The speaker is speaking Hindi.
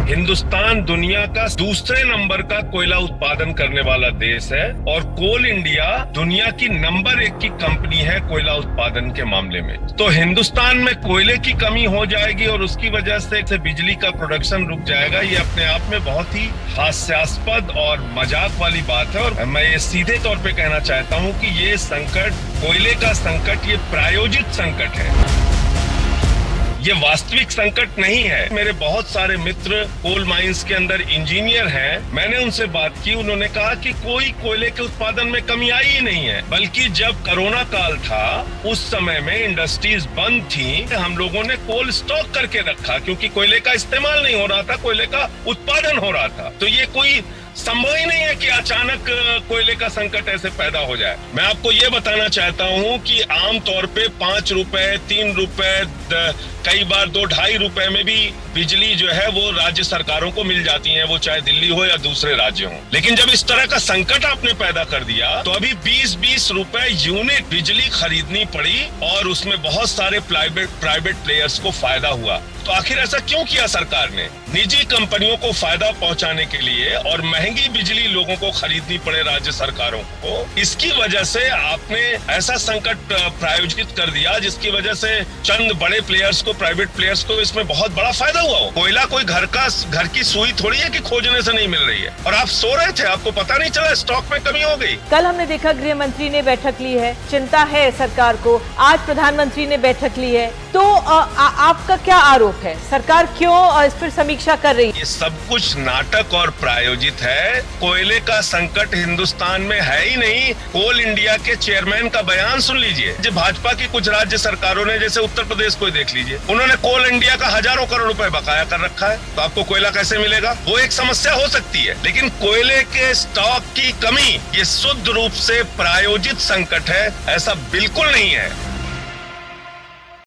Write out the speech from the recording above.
हिंदुस्तान दुनिया का दूसरे नंबर का कोयला उत्पादन करने वाला देश है और कोल इंडिया दुनिया की नंबर 1 की कंपनी है कोयला उत्पादन के मामले में। तो हिंदुस्तान में कोयले की कमी हो जाएगी और उसकी वजह से बिजली का प्रोडक्शन रुक जाएगा, ये अपने आप में बहुत ही हास्यास्पद और मजाक वाली बात है। और मैं ये सीधे तौर पे कहना चाहता हूँ कि ये संकट, कोयले का संकट, ये प्रायोजित संकट है, ये वास्तविक संकट नहीं है। मेरे बहुत सारे मित्र कोल माइंस के अंदर इंजीनियर हैं, मैंने उनसे बात की, उन्होंने कहा कि कोई कोयले के उत्पादन में कमी आई ही नहीं है, बल्कि जब कोरोना काल था उस समय में इंडस्ट्रीज बंद थी, हम लोगों ने कोल स्टॉक करके रखा क्योंकि कोयले का इस्तेमाल नहीं हो रहा था, कोयले का उत्पादन हो रहा था। तो ये कोई संभव ही नहीं है कि अचानक कोयले का संकट ऐसे पैदा हो जाए। मैं आपको ये बताना चाहता हूँ कि आमतौर पे 5 रुपए, 3 रुपए, कई बार 2-2.5 रुपए में भी बिजली जो है वो राज्य सरकारों को मिल जाती है, वो चाहे दिल्ली हो या दूसरे राज्य हो। लेकिन जब इस तरह का संकट आपने पैदा कर दिया तो अभी 20-20 रुपए यूनिट बिजली खरीदनी पड़ी और उसमें बहुत सारे प्राइवेट प्लेयर्स को फायदा हुआ। तो आखिर ऐसा क्यों किया सरकार ने? निजी कंपनियों को फायदा पहुंचाने के लिए और महंगी बिजली लोगों को खरीदनी पड़े राज्य सरकारों को, इसकी वजह से आपने ऐसा संकट प्रायोजित कर दिया जिसकी वजह से चंद बड़े प्लेयर्स को, प्राइवेट प्लेयर्स को इसमें बहुत बड़ा फायदा हुआ हो। कोयला कोई घर की सुई थोड़ी है कि खोजने से नहीं मिल रही है, और आप सो रहे थे, आपको पता नहीं चला, स्टॉक में कमी हो गई। कल हमने देखा गृह मंत्री ने बैठक ली है, चिंता है सरकार को, आज प्रधानमंत्री ने बैठक ली है, तो आपका क्या आरोप है? सरकार क्यों इस पर समीक्षा कर रही है? ये सब कुछ नाटक और प्रायोजित है। कोयले का संकट हिंदुस्तान में है ही नहीं। कोल इंडिया के चेयरमैन का बयान सुन लीजिए। जो भाजपा की कुछ राज्य सरकारों ने, जैसे उत्तर प्रदेश को देख लीजिए, उन्होंने कोल इंडिया का हजारों करोड़ रुपए बकाया कर रखा है। तो आपको कोयला कैसे मिलेगा? वो एक समस्या हो सकती है, लेकिन कोयले के स्टॉक की कमी ये शुद्ध रूप से प्रायोजित संकट है, ऐसा बिल्कुल नहीं है।